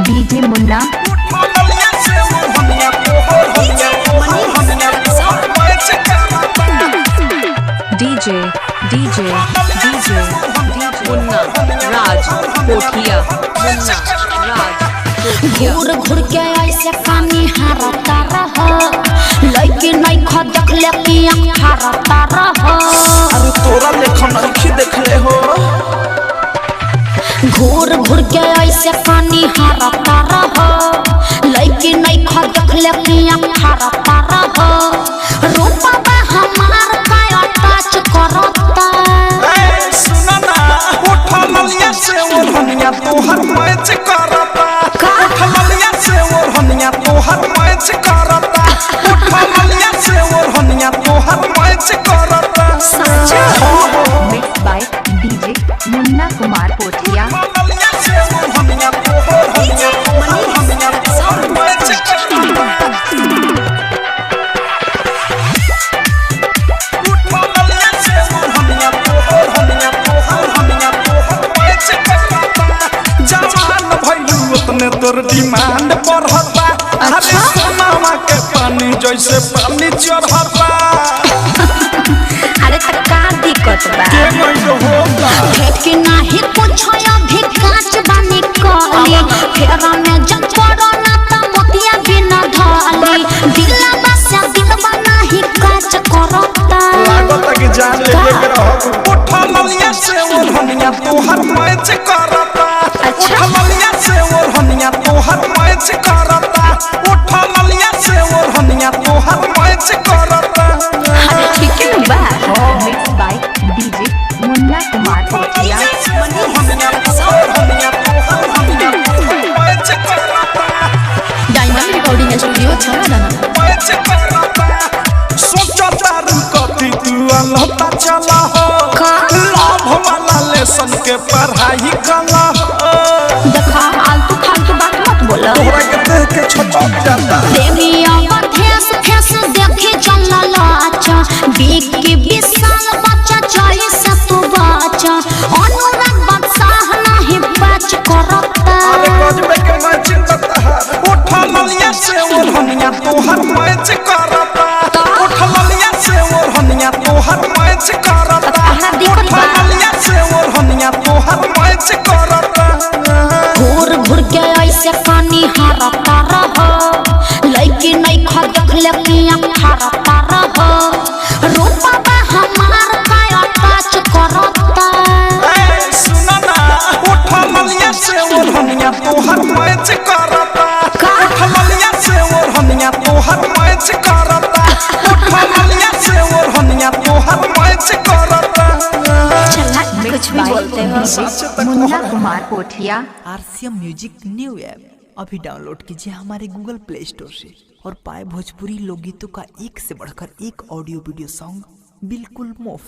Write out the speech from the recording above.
DJ मुन्ना DJ DJ DJ मुन्ना राज कोठिया मुन्ना राज घूर घूर के ऐसे पानी हारता रह लइके नहीं ख देखले कि आँख हारता रह। अरे तोरा लेखन आँखी देखले हो। घूर घूर के ऐसे पानी हारता रह लइके नहीं ख देखले कि आँख हारता रह। रूपा हमार का टच करता सुना ना उठा ललिया से ओढ़निया तोहर मैच करता। उठा ललिया से ओढ़निया तोहर मैच करता। उठा ललिया से ओढ़निया तोहर मैच करता। Mix by DJ Munna Kumar Pothia ललिया से ओढ़निया तोहर मैच करता। तोर डिमांड बढ़ता। अरे सोनामा के पानी जैसे पानी चढ़ता। अरे त का दिक्कत बा के मइलो होता भेट के नाही कुछ अभी कांच बानी कली फेरा में जब पड़ो ना त मोतिया बिना ढाली दिला बसा दिल बनाही कांच करता। लागत कि जान ले के रहो। उठा ललिया से ओढ़निया तोहर मैच करता। उठा ललिया से ओढ़निया तोहर मैच करता। उठा ललिया से ओढ़निया तोहर मैच करता। अरे ठीक है बा mix by DJ Munna Kumar Pothiya Diamond Recording Studio छाना चला हो लाभ वाला लेसन के पढ़ाई कला देखा आलतू फालतू बात मत बोला। तोहरा के देख के छोटा जाता। देवी अवधेश फेस देखी चला लाचा बीक के विशाल बच्चा जाई से तू बाचा अनुराग बादशाह नहीं बच करता। अरे गजबे के मैं चिंता है। उठा ललिया से ओढ़निया तोहर मैच करता। उठा ललिया से ओढ़निया तोहर मैच करता। उठा ललिया से ओढ़निया तोहर मैच करता। घूर घूर के ऐसे पानी हारता रह लइके नहीं ख देखले कि आँख हारता रह। रूपा हमार का टच करता सुना ना उठा ललिया से ओढ़निया तोहर मैच करता। उठा ललिया से ओढ़निया तोहर मैच करता। उठा ललिया से ओढ़निया तोहर मैच करता। चला कुछ भी बोलते हो। Munna Kumar Pothiya RCM music new app अभी डाउनलोड कीजिए हमारे गूगल प्ले स्टोर से और पाए भोजपुरी लोकगीतों का एक से बढ़कर एक ऑडियो वीडियो सॉन्ग बिल्कुल मुफ्त।